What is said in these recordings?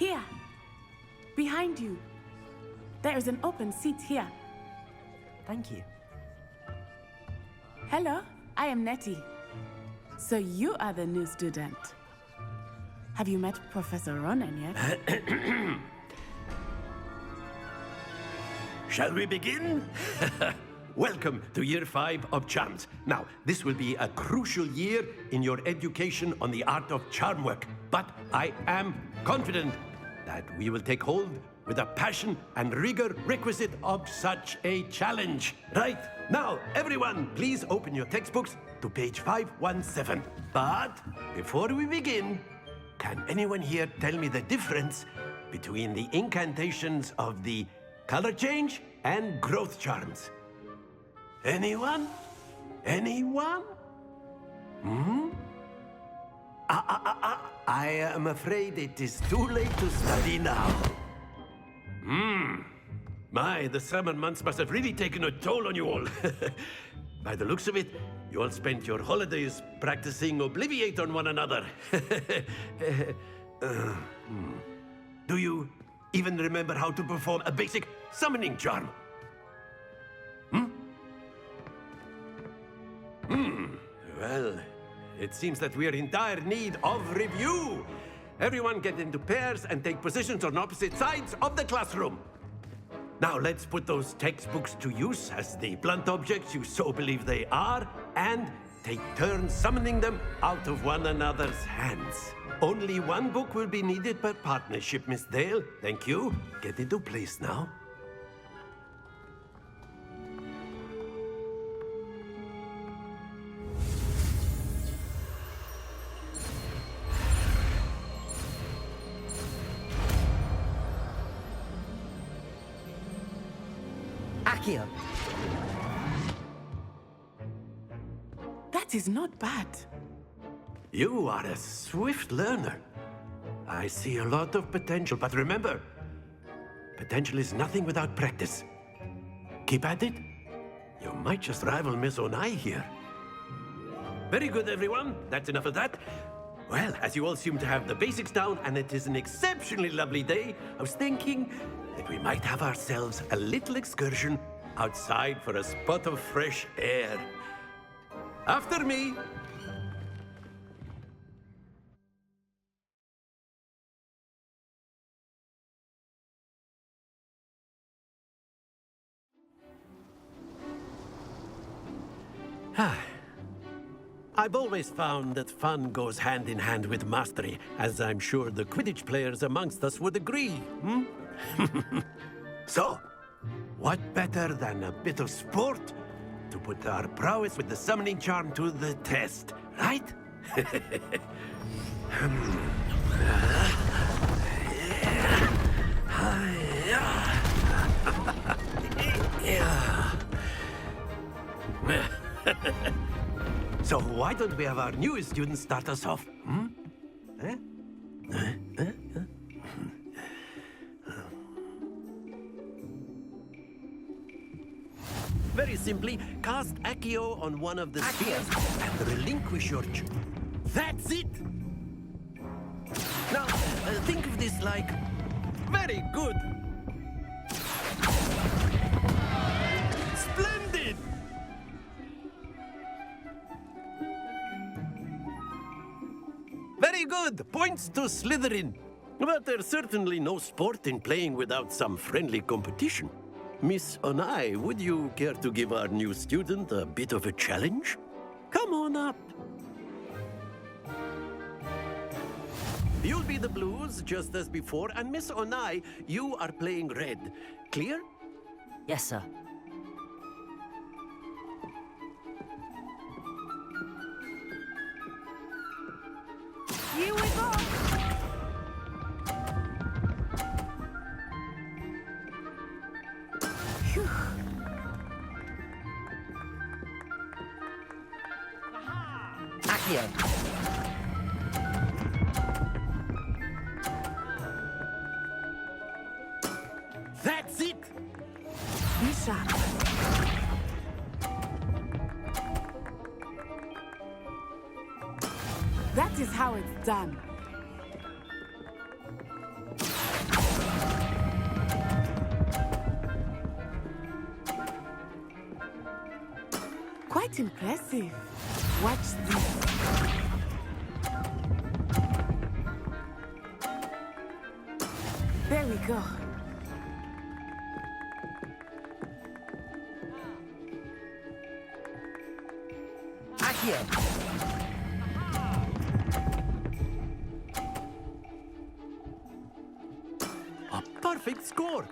Here. Behind you. There is an open seat here. Thank you. Hello, I am Nettie. So you are the new student. Have you met Professor Ronan yet? Shall we begin? Welcome to Year 5 of Charms. Now, this will be a crucial year in your education on the art of charm work. But I am confident that we will take hold with the passion and rigor requisite of such a challenge. Right, now, everyone, please open your textbooks to page 517. But before we begin, can anyone here tell me the difference between the incantations of the color change and growth charms? Anyone? Anyone? I am afraid it is too late to study now. My, the summer months must have really taken a toll on you all. By the looks of it, you all spent your holidays practicing Obliviate on one another. Do you even remember how to perform a basic summoning charm? Well, it seems that we are in dire need of review. Everyone get into pairs and take positions on opposite sides of the classroom. Now let's put those textbooks to use as the blunt objects you so believe they are, and take turns summoning them out of one another's hands. Only one book will be needed per partnership, Miss Dale. Thank you. Get into place now. Accio. That is not bad. You are a swift learner. I see a lot of potential, but remember, potential is nothing without practice. Keep at it. You might just rival Miss Onai here. Very good, everyone. That's enough of that. Well, as you all seem to have the basics down, and it is an exceptionally lovely day, I was thinking that we might have ourselves a little excursion outside for a spot of fresh air. After me. I've always found that fun goes hand in hand with mastery, as I'm sure the Quidditch players amongst us would agree. So, what better than a bit of sport to put our prowess with the summoning charm to the test, right? So why don't we have our newest student start us off? Very simply, cast Accio on one of the spheres and relinquish your... That's it! Now, think of this like... Very good! Splendid! Very good! Points to Slytherin. But there's certainly no sport in playing without some friendly competition. Miss Onai, would you care to give our new student a bit of a challenge? Come on up. You'll be the blues, just as before, and Miss Onai, you are playing red. Clear? Yes, sir. Here we go. Phew. Accio. That's it! Be sharp. That is how it's done. Quite impressive. Watch this. There we go. Accio. A perfect score.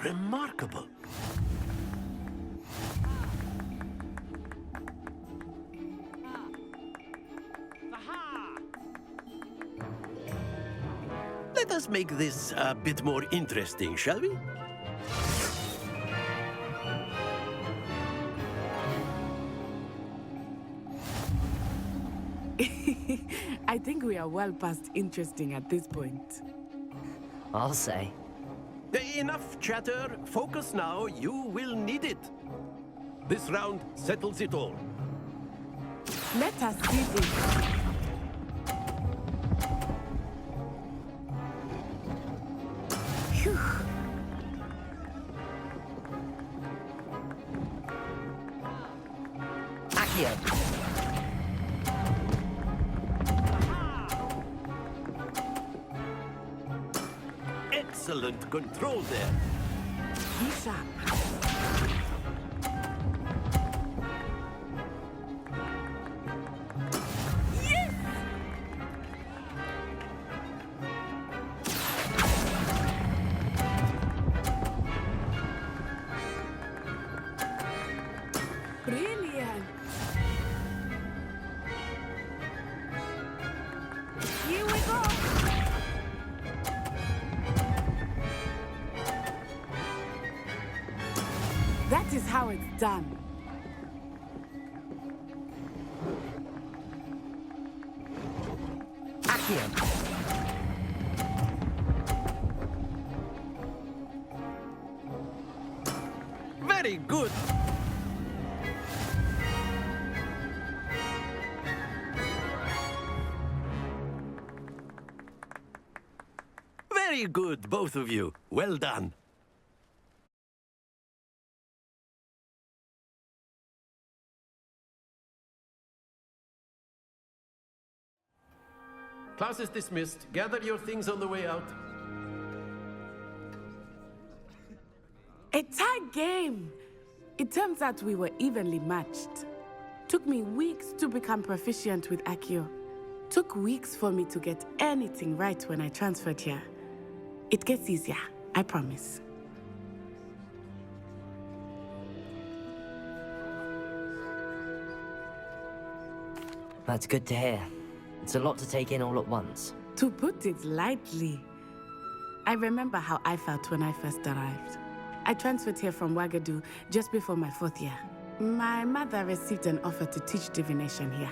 Remarkable. Let us make this a bit more interesting, shall we? I think we are well past interesting at this point. I'll say. Enough chatter. Focus now. You will need it. This round settles it all. Let us see this. Phew. Accio. Excellent control there. Be sharp. Yes! Brilliant! Here we go! That is how it's done. Accio. Very good. Very good, both of you. Well done. Class is dismissed. Gather your things on the way out. A tie game! It turns out we were evenly matched. Took me weeks to become proficient with Accio. Took weeks for me to get anything right when I transferred here. It gets easier, I promise. That's good to hear. It's a lot to take in all at once. To put it lightly, I remember how I felt when I first arrived. I transferred here from Wagadu just before my 4th year. My mother received an offer to teach divination here.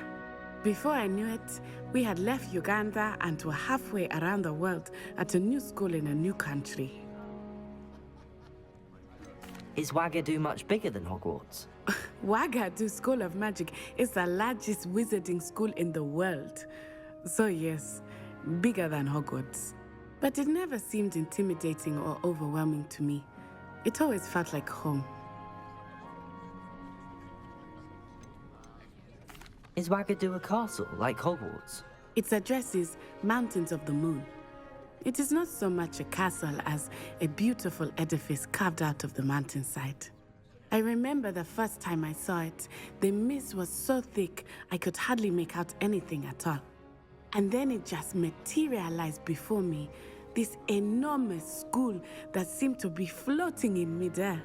Before I knew it, we had left Uganda and were halfway around the world at a new school in a new country. Is Wagadu much bigger than Hogwarts? Wagadu School of Magic is the largest wizarding school in the world. So yes, bigger than Hogwarts. But it never seemed intimidating or overwhelming to me. It always felt like home. Is Wagadu a castle, like Hogwarts? Its address is Mountains of the Moon. It is not so much a castle as a beautiful edifice carved out of the mountainside. I remember the first time I saw it, the mist was so thick I could hardly make out anything at all. And then it just materialized before me, this enormous school that seemed to be floating in midair.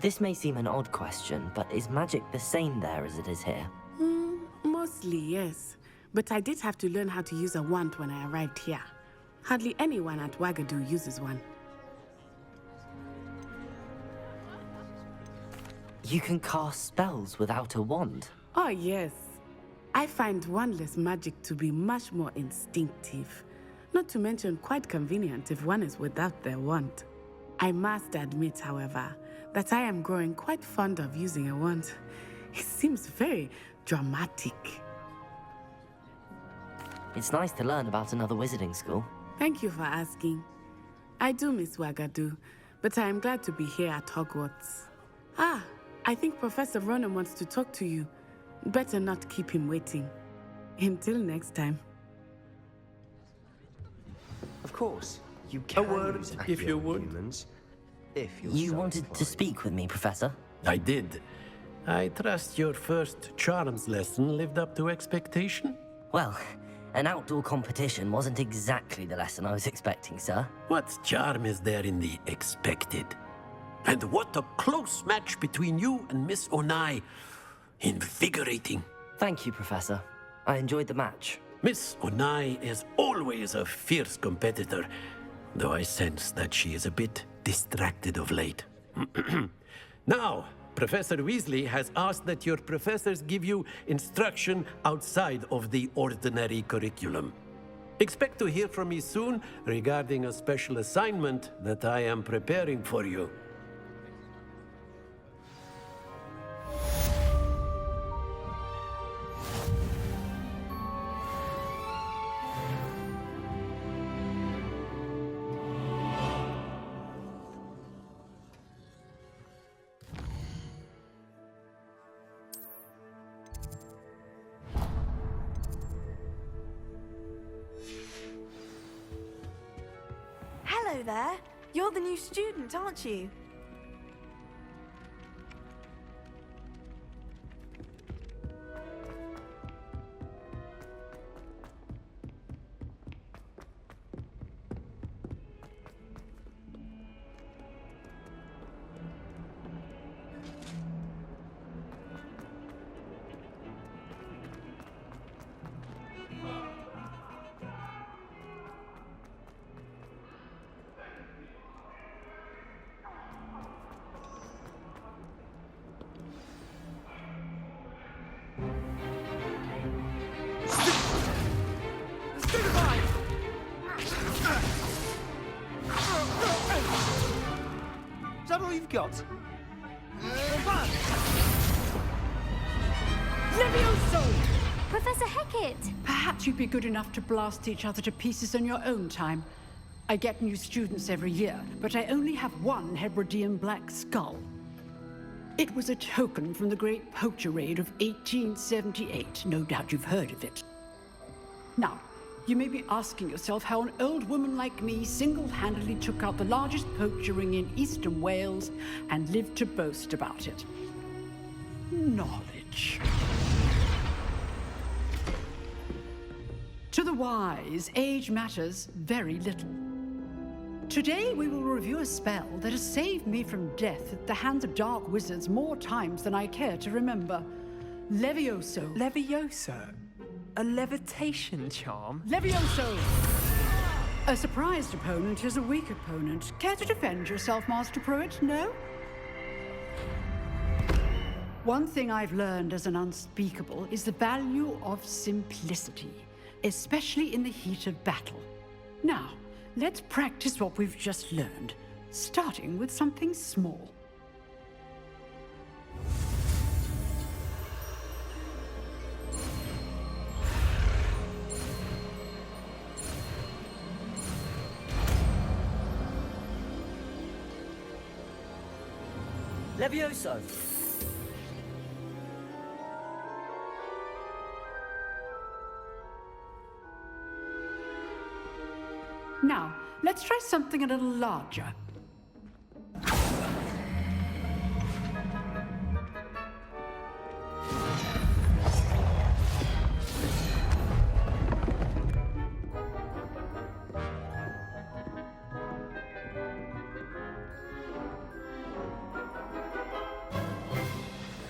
This may seem an odd question, but is magic the same there as it is here? Mostly, yes. But I did have to learn how to use a wand when I arrived here. Hardly anyone at Wagadu uses one. You can cast spells without a wand? Oh, yes. I find wandless magic to be much more instinctive. Not to mention quite convenient if one is without their wand. I must admit, however, that I am growing quite fond of using a wand. It seems very dramatic. It's nice to learn about another wizarding school. Thank you for asking. I do miss Wagadu, but I am glad to be here at Hogwarts. Ah, I think Professor Ronan wants to talk to you. Better not keep him waiting. Until next time. Of course, you can word, use if you Accio would. humans, if you're You so wanted to inclined. speak with me, Professor? I did. I trust your first charms lesson lived up to expectation? Well, an outdoor competition wasn't exactly the lesson I was expecting, sir. What charm is there in the expected? And what a close match between you and Miss Onai. Invigorating. Thank you, Professor. I enjoyed the match. Miss Onai is always a fierce competitor, though I sense that she is a bit distracted of late. Now, Professor Weasley has asked that your professors give you instruction outside of the ordinary curriculum. Expect to hear from me soon regarding a special assignment that I am preparing for you. Hello there. You're the new student, aren't you? Is that all you've got? Professor Hecat! Perhaps you'd be good enough to blast each other to pieces in your own time. I get new students every year, but I only have one Hebridean black skull. It was a token from the Great Poacher Raid of 1878. No doubt you've heard of it. Now, you may be asking yourself how an old woman like me single-handedly took out the largest poacher ring in eastern Wales and lived to boast about it. Knowledge. To the wise, age matters very little. Today we will review a spell that has saved me from death at the hands of dark wizards more times than I care to remember. Levioso. Levioso? A levitation charm? Levioso! A surprised opponent is a weak opponent. Care to defend yourself, Master Pruitt? No? One thing I've learned as an unspeakable is the value of simplicity, especially in the heat of battle. Now, let's practice what we've just learned, starting with something small. Levioso! Now, let's try something a little larger.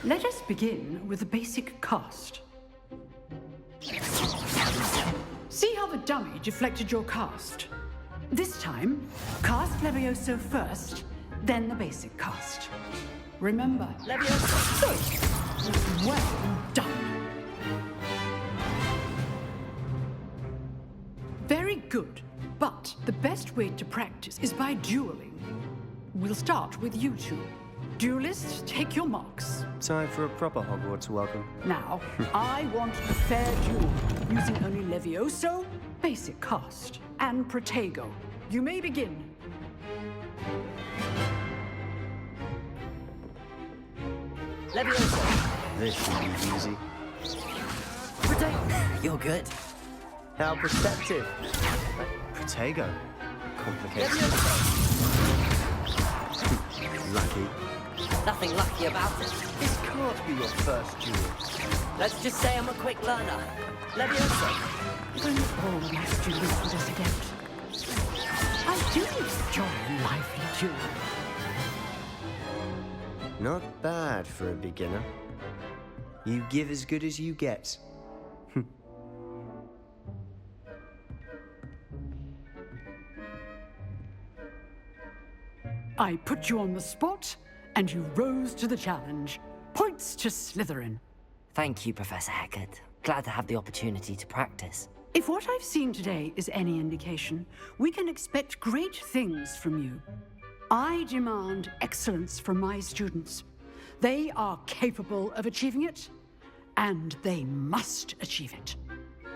Let us begin with the basic cast. See how the dummy deflected your cast? This time, cast Levioso first, then the basic cast. Remember, Levioso! good. Well done. Very good, but the best way to practice is by dueling. We'll start with you two. Duelists, take your marks. Time for a proper Hogwarts welcome. Now, I want a fair duel, using only Levioso, basic cast, and Protego. You may begin. Leviosa! This should be easy. You're good. How perceptive. Protego. Complicated. Lucky. Nothing lucky about it. This can't be your first duel. Let's just say I'm a quick learner. Leviosa! When all my students would adapt. I do enjoy a lively duel. Not bad for a beginner. You give as good as you get. I put you on the spot, and you rose to the challenge. Points to Slytherin. Thank you, Professor Hecat. Glad to have the opportunity to practice. If what I've seen today is any indication, we can expect great things from you. I demand excellence from my students. They are capable of achieving it, and they must achieve it.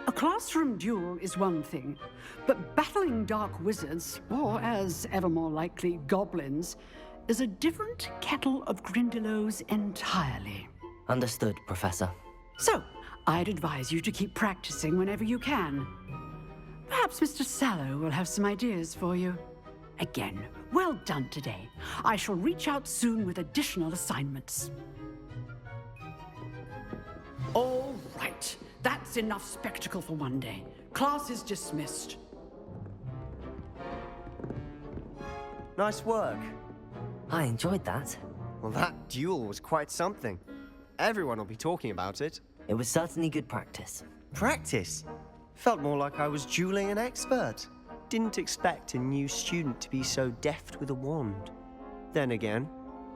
A classroom duel is one thing, but battling dark wizards, or as ever more likely, goblins, is a different kettle of Grindylows entirely. Understood, Professor. So, I'd advise you to keep practicing whenever you can. Perhaps Mr. Sallow will have some ideas for you. Again, well done today. I shall reach out soon with additional assignments. All right. That's enough spectacle for one day. Class is dismissed. Nice work. I enjoyed that. Well, that duel was quite something. Everyone will be talking about it. It was certainly good practice. Practice? Felt more like I was dueling an expert. Didn't expect a new student to be so deft with a wand. Then again,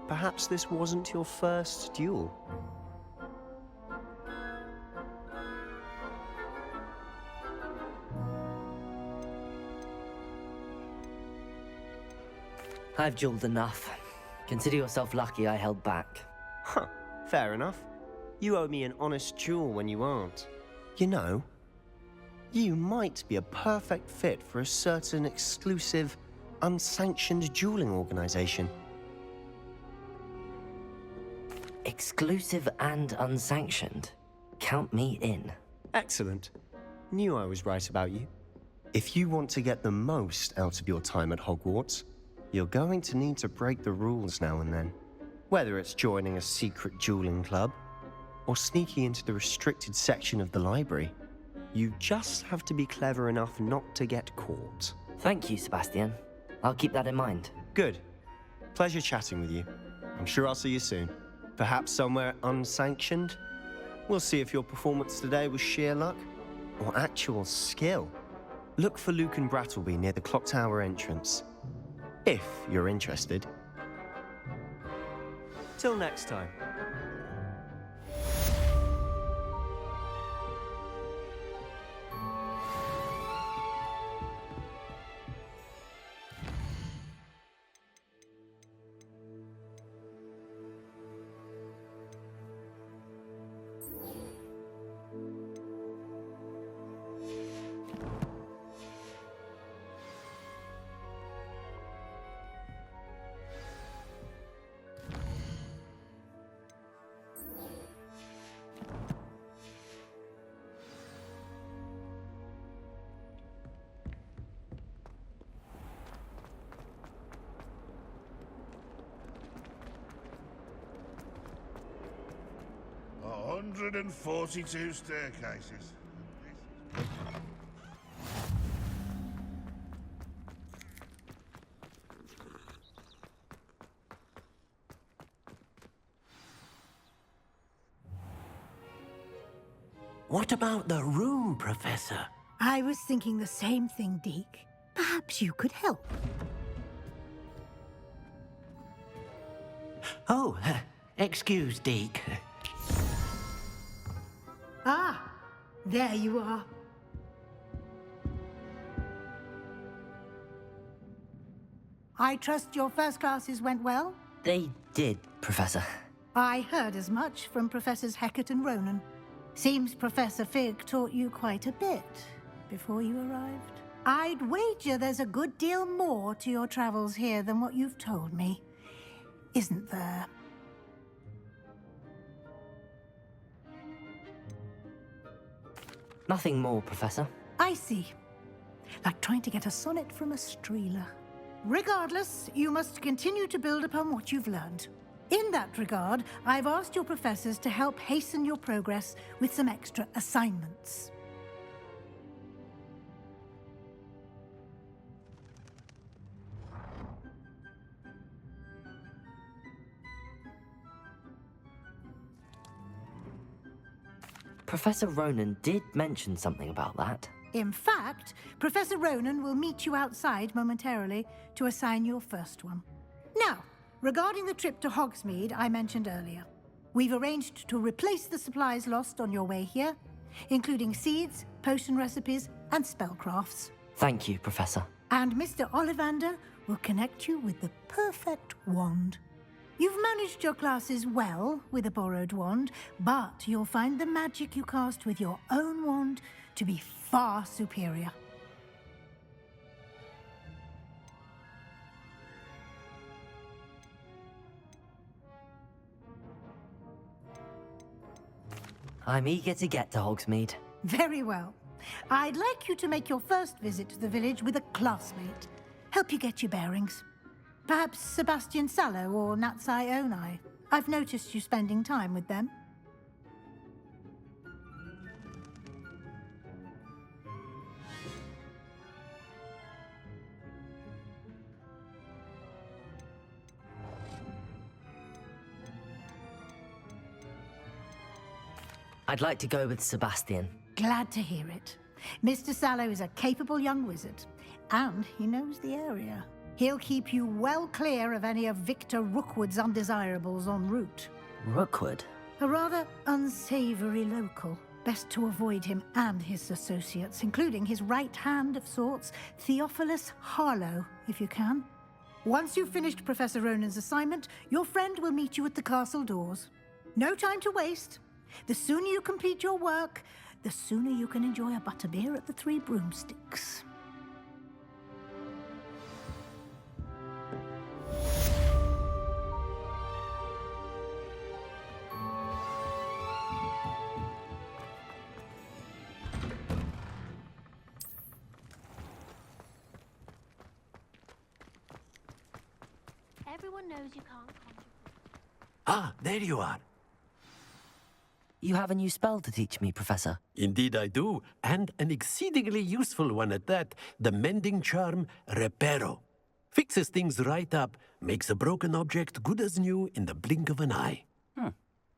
perhaps this wasn't your first duel. I've dueled enough. Consider yourself lucky I held back. Huh, fair enough. You owe me an honest duel when you aren't. You know, you might be a perfect fit for a certain exclusive, unsanctioned dueling organization. Exclusive and unsanctioned. Count me in. Excellent. Knew I was right about you. If you want to get the most out of your time at Hogwarts, you're going to need to break the rules now and then. Whether it's joining a secret dueling club, or sneaking into the restricted section of the library, you just have to be clever enough not to get caught. Thank you, Sebastian. I'll keep that in mind. Good. Pleasure chatting with you. I'm sure I'll see you soon. Perhaps somewhere unsanctioned? We'll see if your performance today was sheer luck or actual skill. Look for Luke and Brattleby near the clock tower entrance. If you're interested. Till next time. A 142 staircases. What about the room, Professor? I was thinking the same thing, Deke. Perhaps you could help. Oh, excuse, Deke. Ah, there you are. I trust your first classes went well? They did, Professor. I heard as much from Professors Hecat and Ronan. Seems Professor Fig taught you quite a bit before you arrived. I'd wager there's a good deal more to your travels here than what you've told me. Isn't there? Nothing more, Professor. I see. Like trying to get a sonnet from a streeler. Regardless, you must continue to build upon what you've learned. In that regard, I've asked your professors to help hasten your progress with some extra assignments. Professor Ronan did mention something about that. In fact, Professor Ronan will meet you outside momentarily to assign your first one. Now, regarding the trip to Hogsmeade I mentioned earlier, we've arranged to replace the supplies lost on your way here, including seeds, potion recipes, and spellcrafts. Thank you, Professor. And Mr. Ollivander will connect you with the perfect wand. You've managed your classes well with a borrowed wand, but you'll find the magic you cast with your own wand to be far superior. I'm eager to get to Hogsmeade. Very well. I'd like you to make your first visit to the village with a classmate. Help you get your bearings. Perhaps Sebastian Sallow or Natsai Onai. I've noticed you spending time with them. I'd like to go with Sebastian. Glad to hear it. Mr. Sallow is a capable young wizard, and he knows the area. He'll keep you well clear of any of Victor Rookwood's undesirables en route. Rookwood? A rather unsavory local. Best to avoid him and his associates, including his right hand of sorts, Theophilus Harlow, if you can. Once you've finished Professor Ronan's assignment, your friend will meet you at the castle doors. No time to waste. The sooner you complete your work, the sooner you can enjoy a butterbeer at the Three Broomsticks. Everyone knows you can't conjure. Ah, there you are. You have a new spell to teach me, Professor. Indeed I do, and an exceedingly useful one at that, the mending charm Reparo. Fixes things right up, makes a broken object good as new in the blink of an eye.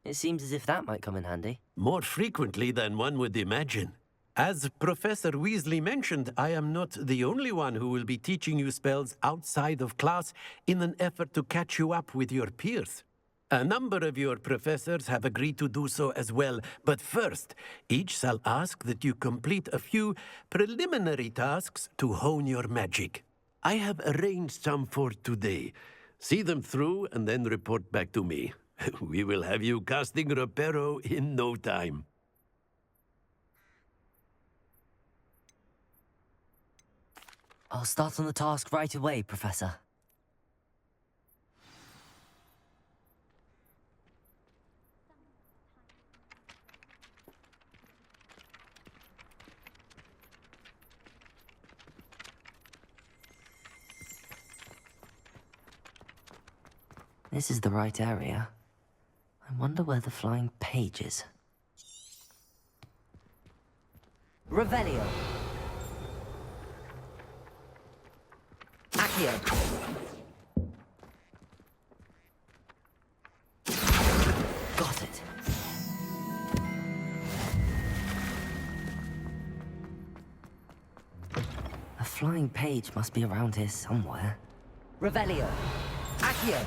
It seems as if that might come in handy. More frequently than one would imagine. As Professor Weasley mentioned, I am not the only one who will be teaching you spells outside of class in an effort to catch you up with your peers. A number of your professors have agreed to do so as well, but first, each shall ask that you complete a few preliminary tasks to hone your magic. I have arranged some for today. See them through and then report back to me. We will have you casting Reparo in no time. I'll start on the task right away, Professor. This is the right area. I wonder where the flying page is. Revelio. Accio. Got it. A flying page must be around here somewhere. Revelio. Accio.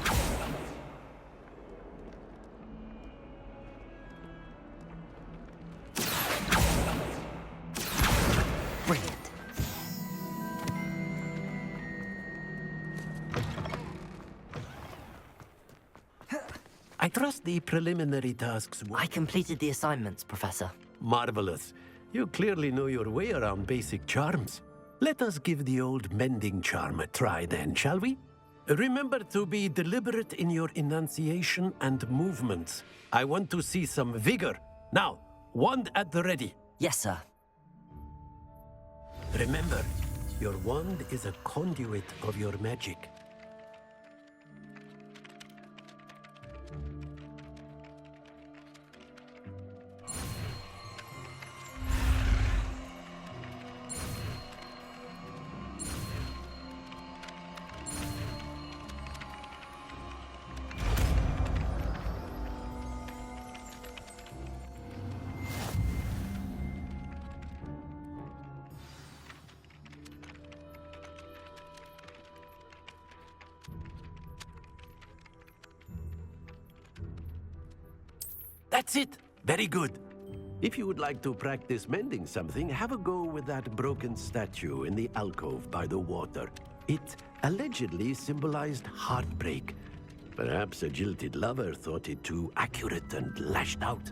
Brilliant. I trust the preliminary tasks were I completed the assignments, Professor. marvelous. You clearly know your way around basic charms. Let us give the old mending charm a try then, shall we? Remember to be deliberate in your enunciation and movements. I want to see some vigor. Now, wand at the ready. Yes, sir. Remember, your wand is a conduit of your magic. That's it! Very good. If you would like to practice mending something, have a go with that broken statue in the alcove by the water. It allegedly symbolized heartbreak. Perhaps a jilted lover thought it too accurate and lashed out.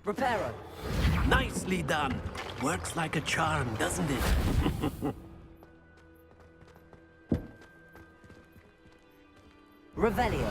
Reparo! Nicely done! Works like a charm, doesn't it? Revelio!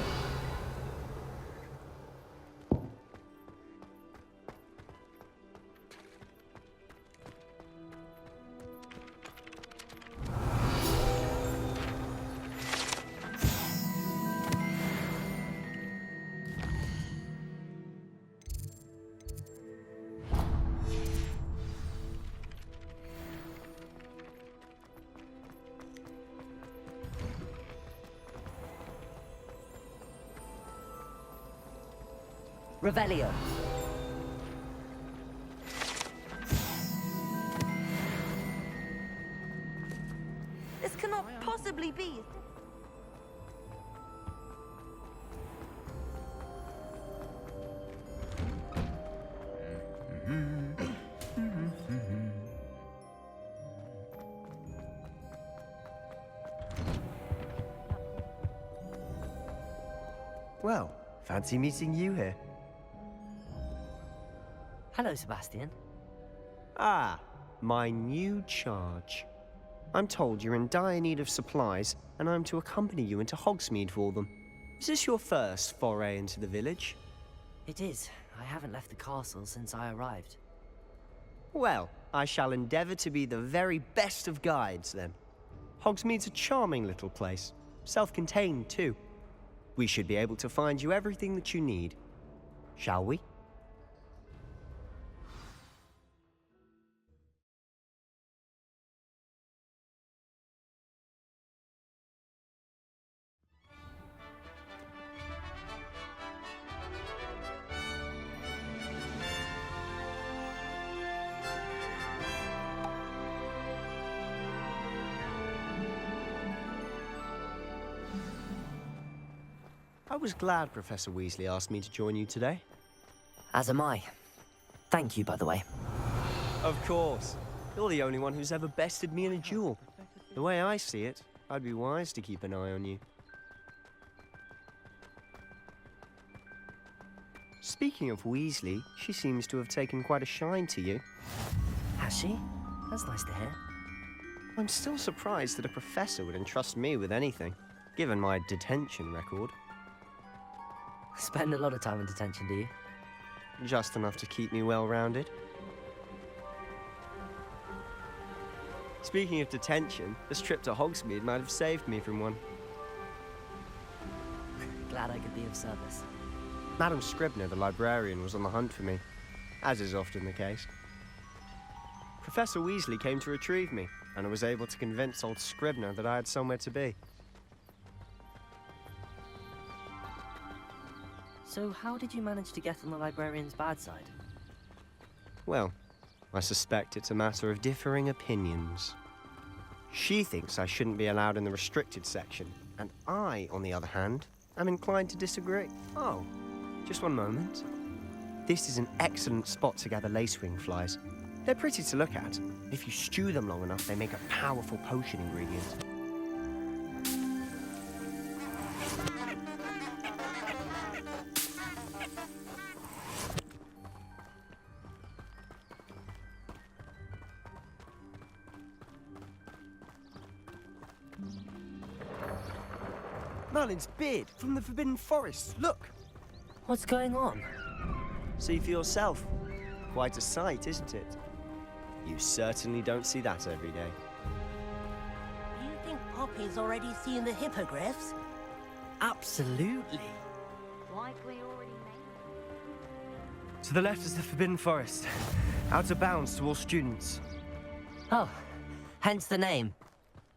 Revelio. This cannot possibly be. Well, fancy meeting you here. Hello, Sebastian. Ah, my new charge. I'm told you're in dire need of supplies, and I'm to accompany you into Hogsmeade for them. Is this your first foray into the village? It is. I haven't left the castle since I arrived. Well, I shall endeavour to be the very best of guides, then. Hogsmeade's a charming little place. Self-contained, too. We should be able to find you everything that you need. Shall we? I was glad Professor Weasley asked me to join you today. As am I. Thank you, by the way. Of course. You're the only one who's ever bested me in a duel. The way I see it, I'd be wise to keep an eye on you. Speaking of Weasley, she seems to have taken quite a shine to you. Has she? That's nice to hear. I'm still surprised that a professor would entrust me with anything, given my detention record. Spend a lot of time in detention, do you? Just enough to keep me well-rounded. Speaking of detention, this trip to Hogsmeade might have saved me from one. Glad I could be of service. Madam Scribner, the librarian, was on the hunt for me, as is often the case. Professor Weasley came to retrieve me, and I was able to convince old Scribner that I had somewhere to be. So how did you manage to get on the librarian's bad side? Well, I suspect it's a matter of differing opinions. She thinks I shouldn't be allowed in the restricted section, and I, on the other hand, am inclined to disagree. Oh, just one moment. This is an excellent spot to gather lacewing flies. They're pretty to look at. If you stew them long enough, they make a powerful potion ingredient. Merlin's beard from the Forbidden Forest. Look. What's going on? See for yourself. Quite a sight, isn't it? You certainly don't see that every day. You think Poppy's already seen the hippogriffs? Absolutely. Like we already made. To the left is the Forbidden Forest. Out of bounds to all students. Oh, hence the name.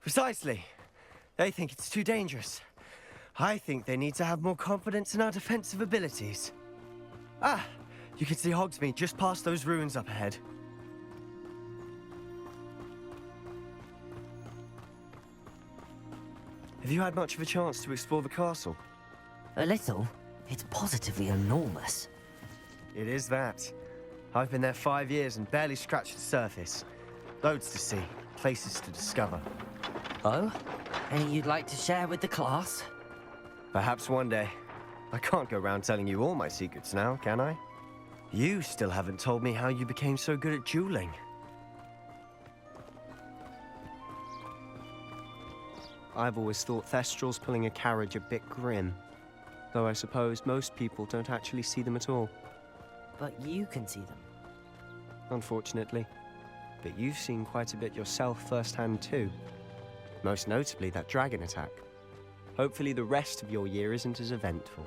Precisely. They think it's too dangerous. I think they need to have more confidence in our defensive abilities. Ah, you can see Hogsmeade just past those ruins up ahead. Have you had much of a chance to explore the castle? A little. It's positively enormous. It is that. I've been there 5 years and barely scratched the surface. Loads to see, places to discover. Oh? Any you'd like to share with the class? Perhaps one day. I can't go around telling you all my secrets now, can I? You still haven't told me how you became so good at dueling. I've always thought Thestrals pulling a carriage a bit grim. Though I suppose most people don't actually see them at all. But you can see them. Unfortunately. But you've seen quite a bit yourself firsthand too. Most notably that dragon attack. Hopefully the rest of your year isn't as eventful.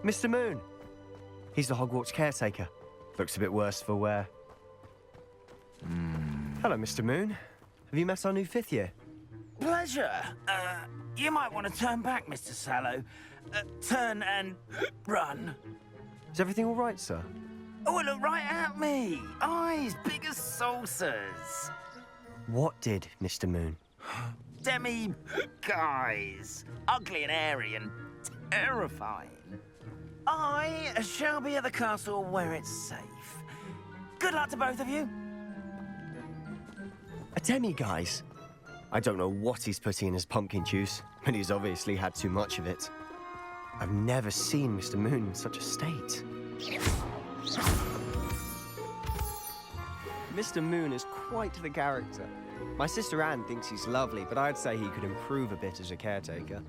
Mr. Moon! He's the Hogwarts caretaker. Looks a bit worse for wear. Hello, Mr. Moon. Have you met our new 5th year? Pleasure. You might want to turn back, Mr. Sallow. Turn and run. Is everything all right, sir? Oh, look right at me. Eyes big as saucers. What did, Mr. Moon? Demi guys. Ugly and airy and terrifying. I shall be at the castle where it's safe. Good luck to both of you. A demi-guise? I don't know what he's putting in his pumpkin juice, but he's obviously had too much of it. I've never seen Mr. Moon in such a state. Mr. Moon is quite the character. My sister Anne thinks he's lovely, but I'd say he could improve a bit as a caretaker.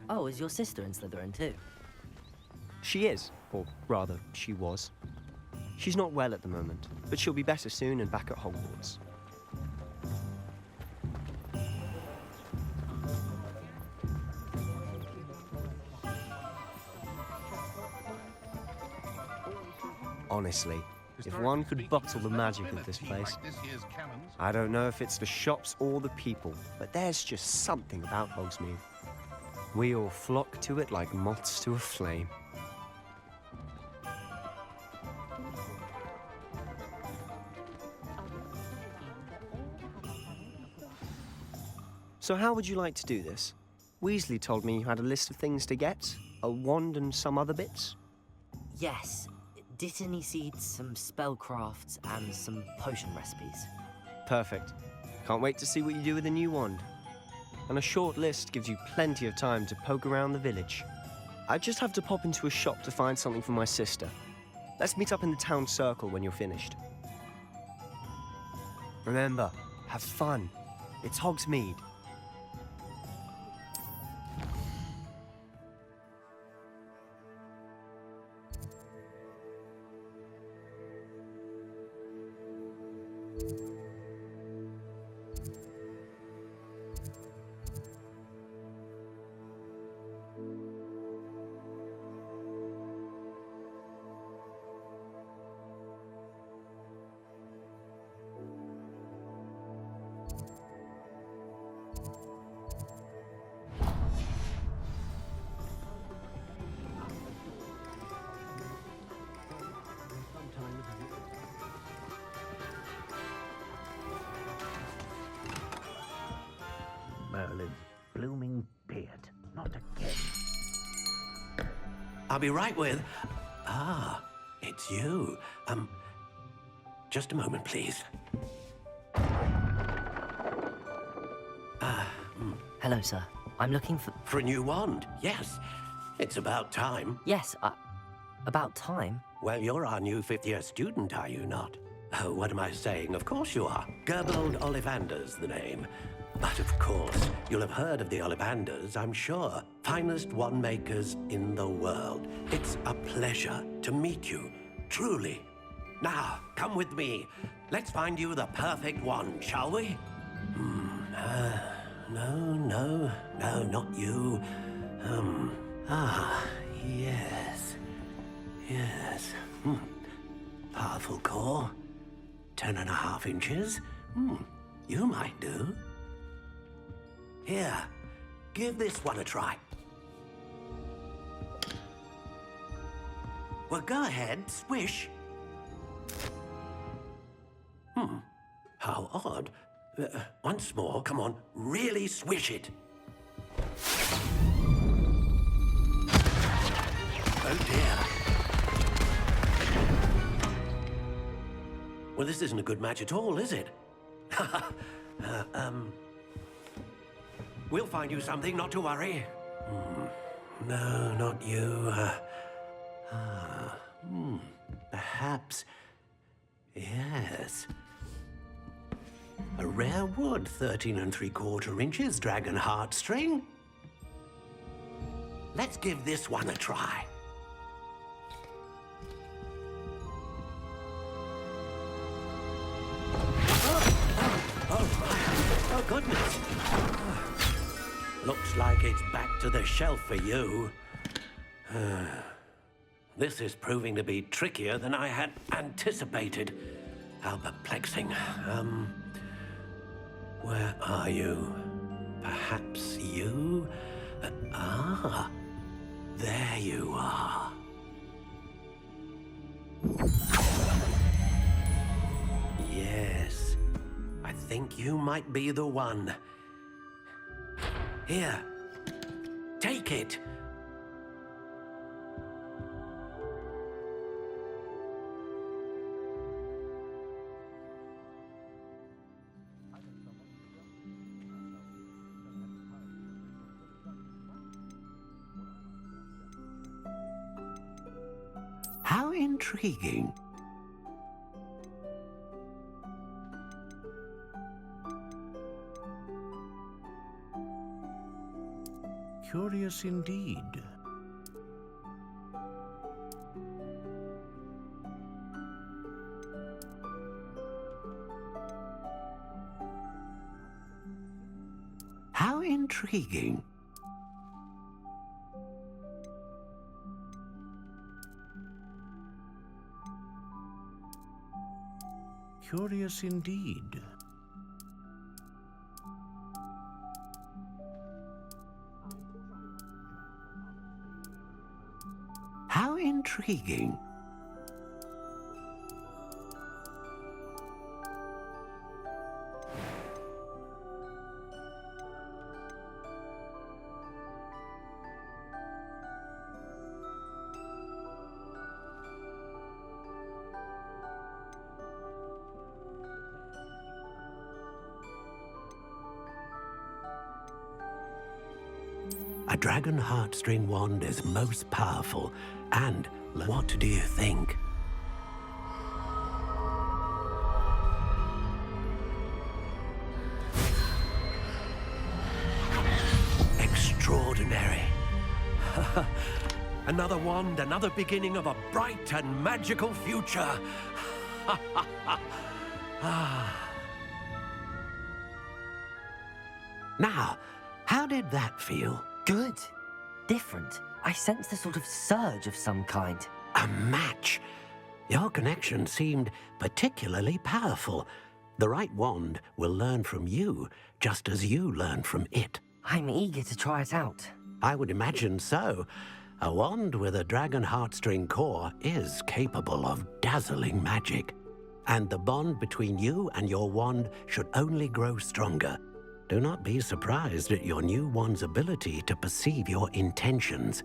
Oh, is your sister in Slytherin too? She is, or rather, she was. She's not well at the moment, but she'll be better soon and back at Hogwarts. Honestly, if one could bottle the magic of this place, I don't know if it's the shops or the people, but there's just something about Hogsmeade. We all flock to it like moths to a flame. So how would you like to do this? Weasley told me you had a list of things to get, a wand and some other bits. Yes. Dittany seeds, some spellcrafts, and some potion recipes. Perfect. Can't wait to see what you do with the new wand. And a short list gives you plenty of time to poke around the village. I just have to pop into a shop to find something for my sister. Let's meet up in the town circle when you're finished. Remember, have fun. It's Hogsmeade. Merlin's blooming beard. Not again. I'll be right with... Ah, it's you. Just a moment, please. Hello, sir. I'm looking for... For a new wand, yes. It's about time. Yes, About time. Well, you're our new fifth-year student, are you not? Oh, what am I saying? Of course you are. Gerbold Ollivander's the name. But of course, you'll have heard of the Ollivanders, I'm sure. Finest wand makers in the world. It's a pleasure to meet you, truly. Now, come with me. Let's find you the perfect wand, shall we? No, not you. Yes. Powerful core. 10.5 inches. You might do. Here, give this one a try. Well, go ahead, swish. How odd. Once more, come on, really swish it. Oh dear. Well, this isn't a good match at all, is it? We'll find you something, not to worry. No, not you. Perhaps. Yes. A rare wood, 13 3/4 inches, dragon heartstring. Let's give this one a try. Oh, goodness. Looks like it's back to the shelf for you. This is proving to be trickier than I had anticipated. How perplexing. Where are you? Perhaps you? There you are. Yes, I think you might be the one. Here, take it. How intriguing. Curious indeed. How intriguing. Curious indeed. How intriguing. A dragon heartstring wand is most powerful. And what do you think? Extraordinary. Another wand, another beginning of a bright and magical future. Now, how did that feel? Good. Different. I sensed a sort of surge of some kind. A match. Your connection seemed particularly powerful. The right wand will learn from you, just as you learn from it. I'm eager to try it out. I would imagine so. A wand with a dragon heartstring core is capable of dazzling magic. And the bond between you and your wand should only grow stronger. Do not be surprised at your new wand's ability to perceive your intentions,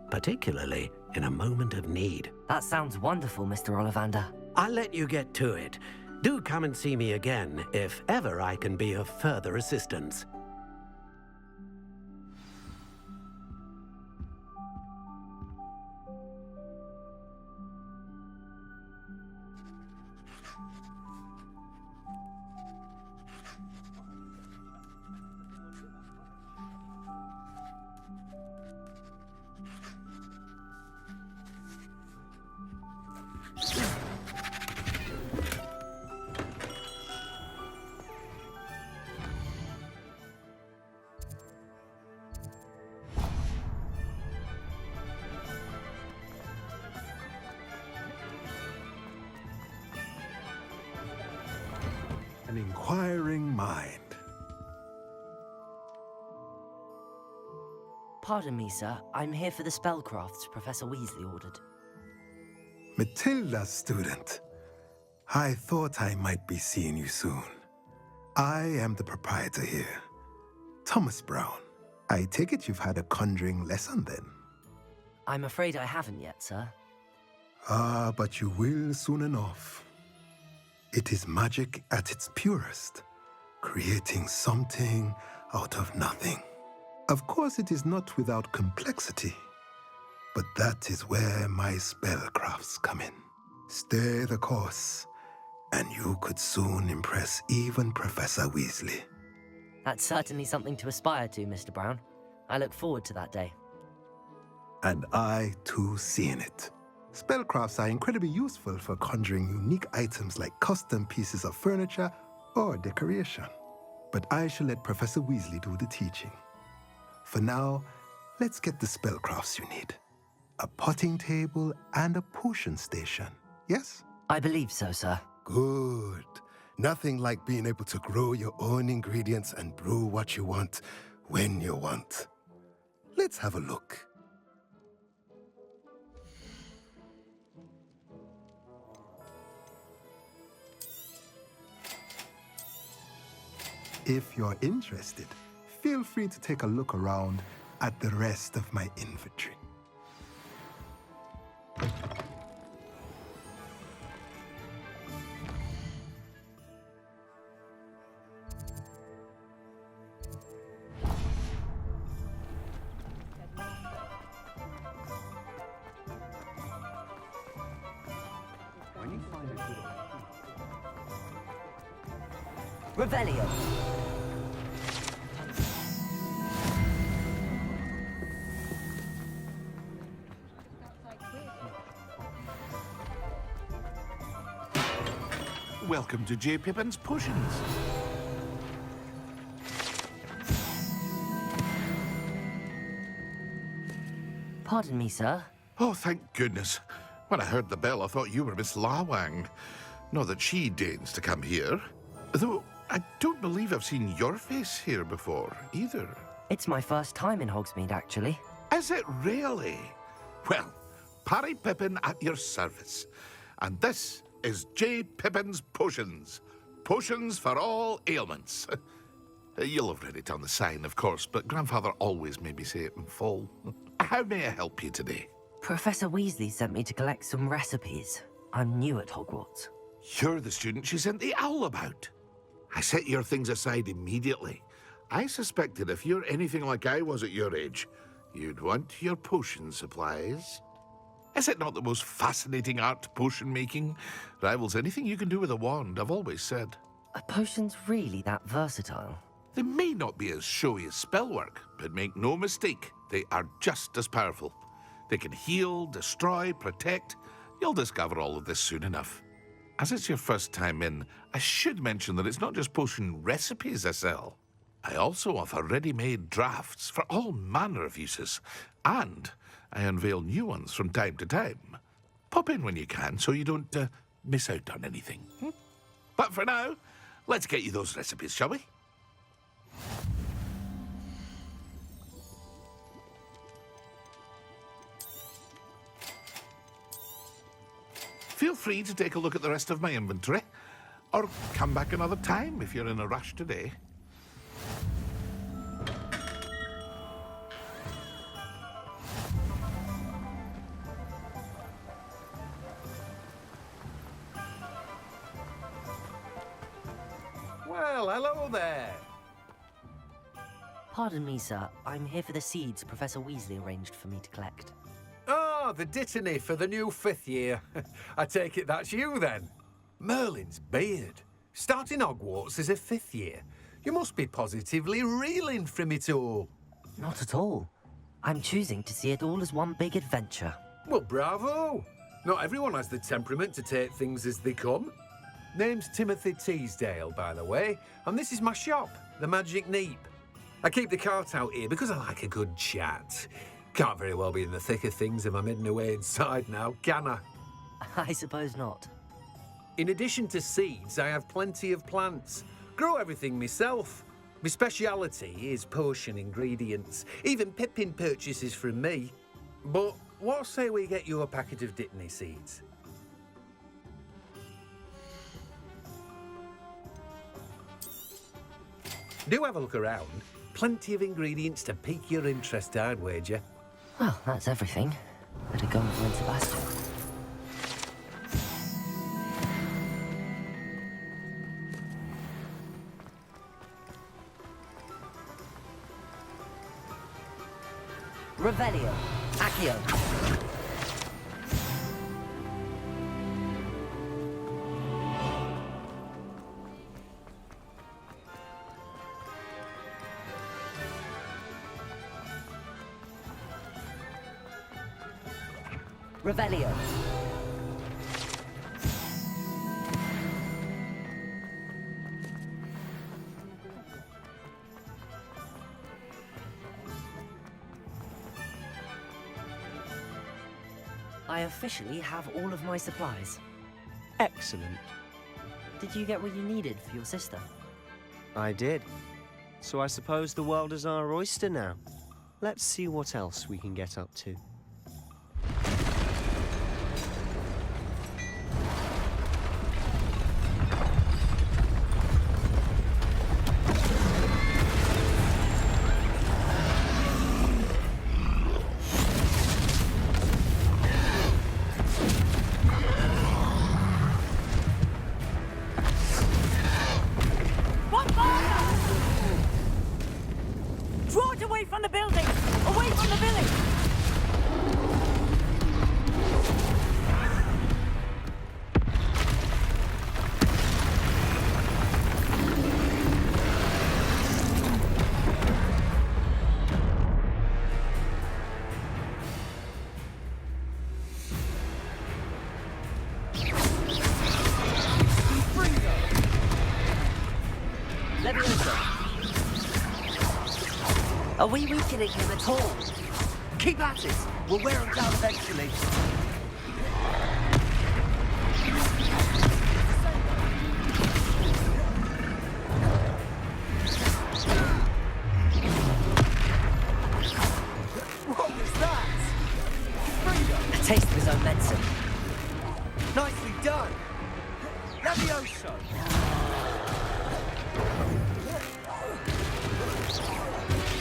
particularly in a moment of need. That sounds wonderful, Mr. Ollivander. I'll let you get to it. Do come and see me again if ever I can be of further assistance. an inquiring mind. Pardon me, sir. I'm here for the spellcrafts Professor Weasley ordered. Matilda's student. I thought I might be seeing you soon. I am the proprietor here, Thomas Brown. I take it you've had a conjuring lesson then? I'm afraid I haven't yet, sir. Ah, but you will soon enough. It is magic at its purest, creating something out of nothing. Of course, it is not without complexity, but that is where my spellcrafts come in. Stay the course, and you could soon impress even Professor Weasley. That's certainly something to aspire to, Mr. Brown. I look forward to that day. And I, too, seeing it. Spellcrafts are incredibly useful for conjuring unique items like custom pieces of furniture or decoration. But I shall let Professor Weasley do the teaching. For now, let's get the spellcrafts you need. A potting table and a potion station, yes? I believe so, sir. Good. Nothing like being able to grow your own ingredients and brew what you want when you want. Let's have a look. If you're interested, feel free to take a look around at the rest of my inventory. Revelio. Welcome to J. Pippin's Potions. Pardon me, sir. Oh, thank goodness. When I heard the bell, I thought you were Miss Lawang. Not that she deigns to come here. Though, I don't believe I've seen your face here before, either. It's my first time in Hogsmeade, actually. Is it really? Well, Parry Pippin at your service. And this is J. Pippin's Potions. Potions for all ailments. You'll have read it on the sign, of course, but Grandfather always made me say it in full. How may I help you today? Professor Weasley sent me to collect some recipes. I'm new at Hogwarts. You're the student she sent the owl about. I set your things aside immediately. I suspected if you're anything like I was at your age, you'd want your potion supplies. Is it not the most fascinating art, potion making? Rivals anything you can do with a wand, I've always said. Are potions really that versatile? They may not be as showy as spellwork, but make no mistake, they are just as powerful. They can heal, destroy, protect. You'll discover all of this soon enough. As it's your first time in, I should mention that it's not just potion recipes I sell. I also offer ready-made drafts for all manner of uses, and I unveil new ones from time to time. Pop in when you can so you don't miss out on anything. But for now, let's get you those recipes, shall we? Feel free to take a look at the rest of my inventory, or come back another time if you're in a rush today. Well, hello there. Pardon me, sir. I'm here for the seeds Professor Weasley arranged for me to collect. Oh, the dittany for the new 5th year. I take it that's you, then. Merlin's beard. Starting Hogwarts as a 5th year. You must be positively reeling from it all. Not at all. I'm choosing to see it all as one big adventure. Well, bravo. Not everyone has the temperament to take things as they come. Name's Timothy Teasdale, by the way, and this is my shop, the Magic Neep. I keep the cart out here because I like a good chat. Can't very well be in the thick of things if I'm hidden away inside now, can I? I suppose not. In addition to seeds, I have plenty of plants. Grow everything myself. My speciality is potion ingredients. Even Pippin purchases from me. But what say we get you a packet of Dittany seeds? Do have a look around. Plenty of ingredients to pique your interest, I'd wager. Well, that's everything. Better go and find Sebastian. Revelio. Accio. Revelio. I officially have all of my supplies. Excellent. Did you get what you needed for your sister? I did. So I suppose the world is our oyster now. Let's see what else we can get up to. Draw it away from the building! Away from the village! Are we weakening him at all? Keep at it. We'll wear him down eventually. What was that? A taste of his own medicine. Nicely done. Levioso.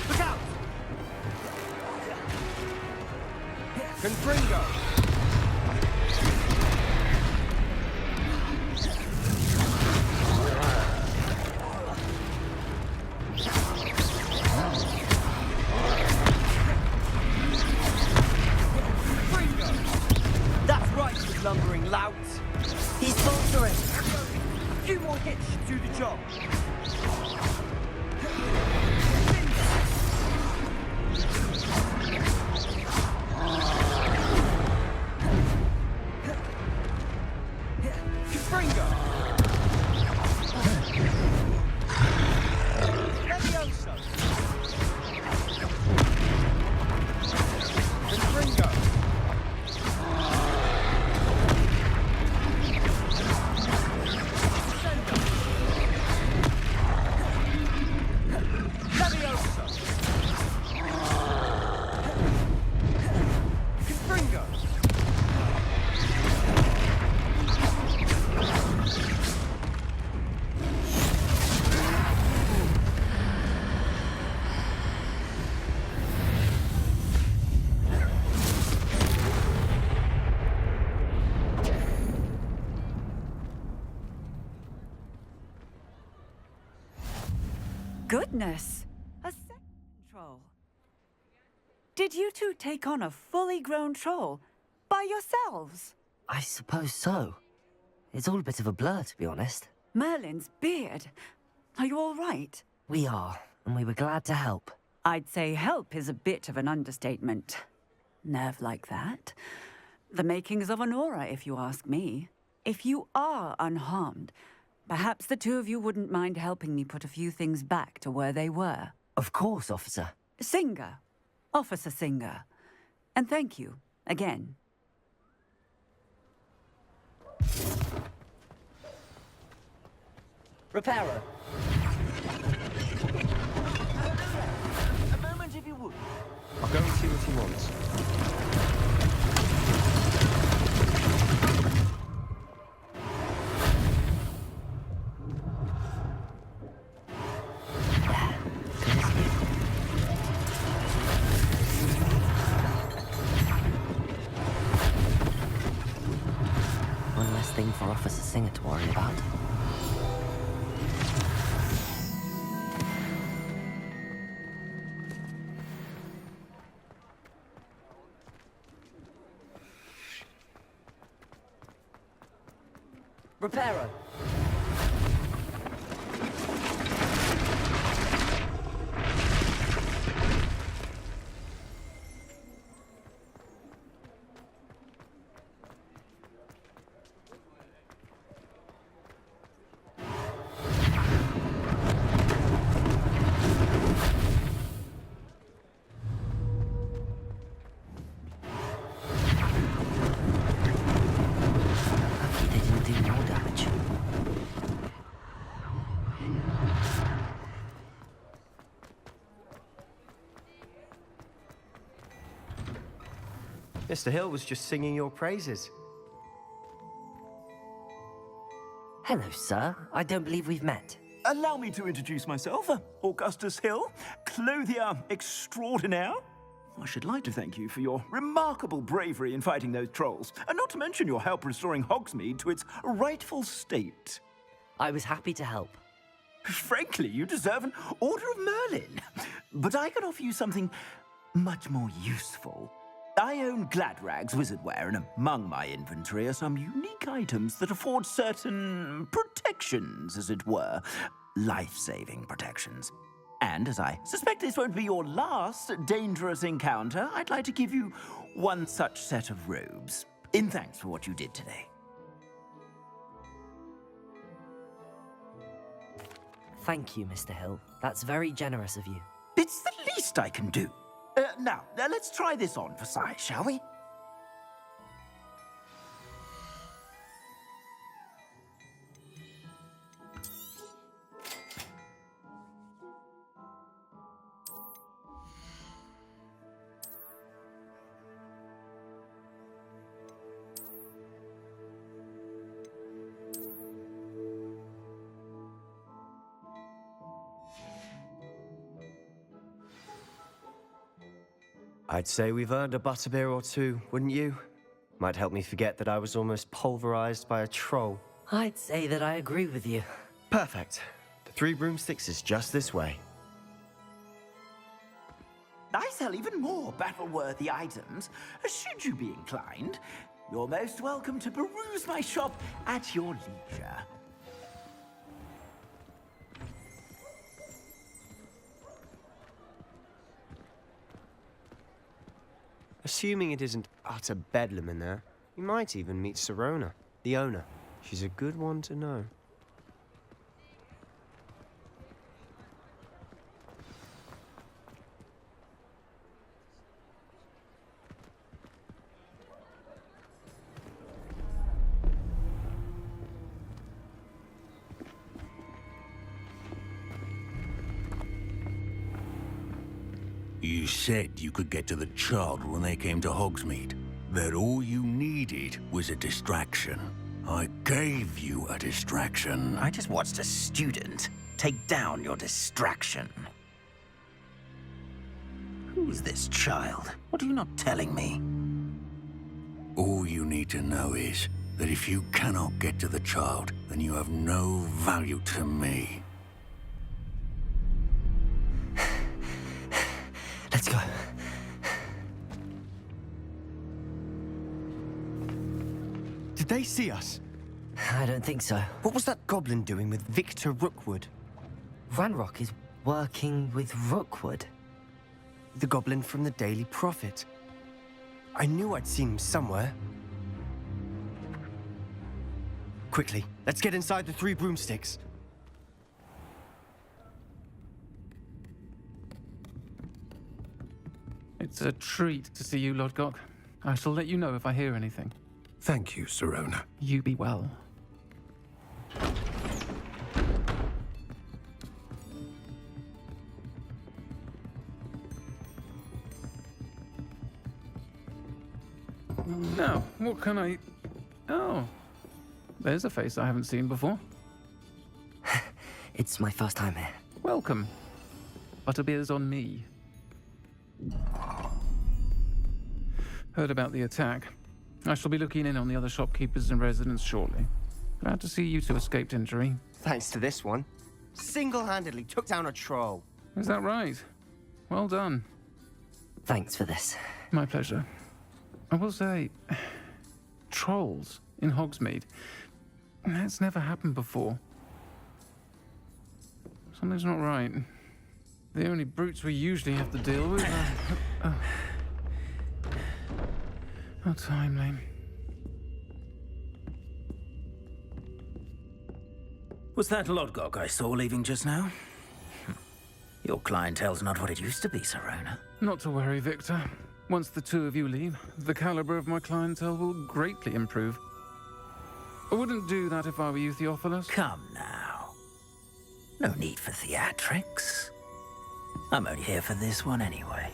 Look out! Confringo. That's right, you lumbering lout. He's faltering. A few more hits should do the job. Confringo. Levioso. Confringo. Levioso. Confringo. Goodness! A second troll. Did you two take on a fully grown troll by yourselves? I suppose so. It's all a bit of a blur, to be honest. Merlin's beard. Are you all right? We are, and we were glad to help. I'd say help is a bit of an understatement. Nerve like that. The makings of an aura, if you ask me. If you are unharmed, perhaps the two of you wouldn't mind helping me put a few things back to where they were. Of course, officer. Singer. Officer Singer. And thank you, again. Reparo. A moment if you would. I'll go and see what he wants. One less thing for Officer Singer to worry about. Reparo. Lucky they didn't do more damage. Mr. Hill was just singing your praises. Hello, sir. I don't believe we've met. Allow me to introduce myself, Augustus Hill, clothier extraordinaire. I should like to thank you for your remarkable bravery in fighting those trolls, and not to mention your help restoring Hogsmeade to its rightful state. I was happy to help. Frankly, you deserve an Order of Merlin. But I can offer you something much more useful. I own Gladrag's wizardware, and among my inventory are some unique items that afford certain protections, as it were. Life-saving protections. And as I suspect this won't be your last dangerous encounter, I'd like to give you one such set of robes, in thanks for what you did today. Thank you, Mr. Hill. That's very generous of you. It's the least I can do. Now, let's try this on for size, shall we? I'd say we've earned a butterbeer or two, wouldn't you? Might help me forget that I was almost pulverized by a troll. I'd say that I agree with you. Perfect. The 3 broomsticks is just this way. I sell even more battle-worthy items. Should you be inclined, you're most welcome to peruse my shop at your leisure. Assuming it isn't utter bedlam in there, you might even meet Sirona, the owner. She's a good one to know. You said you could get to the child when they came to Hogsmeade. That all you needed was a distraction. I gave you a distraction. I just watched a student take down your distraction. Who's this child? What are you not telling me? All you need to know is that if you cannot get to the child, then you have no value to me. Let's go. Did they see us? I don't think so. What was that goblin doing with Victor Rookwood? Ranrock is working with Rookwood. The goblin from the Daily Prophet. I knew I'd seen him somewhere. Quickly, let's get inside the 3 broomsticks. It's a treat to see you, Lodgok. I shall let you know if I hear anything. Thank you, Sirona. You be well. Now, what can I... Oh, there's a face I haven't seen before. It's my first time here. Welcome. Butterbeer's on me. Heard about the attack. I shall be looking in on the other shopkeepers and residents shortly. Glad to see you two escaped injury. Thanks to this one. Single-handedly took down a troll. Is that right? Well done. Thanks for this. My pleasure. I will say, trolls in Hogsmeade. That's never happened before. Something's not right. The only brutes we usually have to deal with are... How timely. Was that Lodgok I saw leaving just now? Your clientele's not what it used to be, Serona. Not to worry, Victor. Once the two of you leave, the caliber of my clientele will greatly improve. I wouldn't do that if I were you, Theophilus. Come now. No need for theatrics. I'm only here for this one anyway.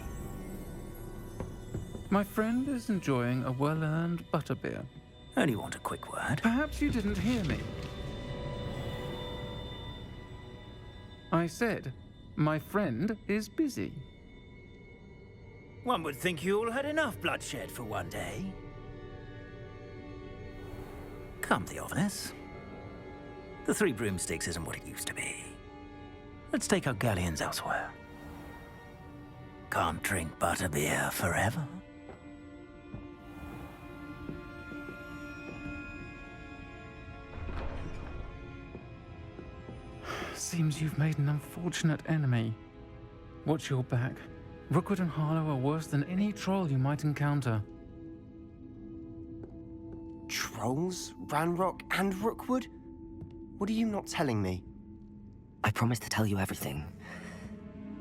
My friend is enjoying a well-earned butterbeer. Only want a quick word. Perhaps you didn't hear me. I said, my friend is busy. One would think you all had enough bloodshed for one day. Come, Theophilus. The Three Broomsticks isn't what it used to be. Let's take our galleons elsewhere. Can't drink butterbeer forever. Seems you've made an unfortunate enemy. Watch your back. Rookwood and Harlow are worse than any troll you might encounter. Trolls? Ranrock and Rookwood? What are you not telling me? I promised to tell you everything,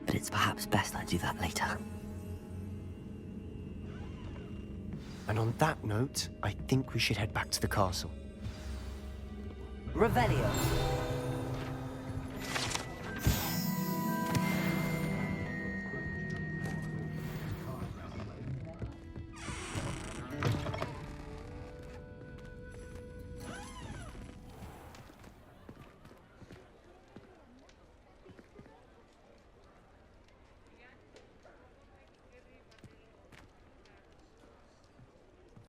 but it's perhaps best I do that later. And on that note, I think we should head back to the castle. Revelio.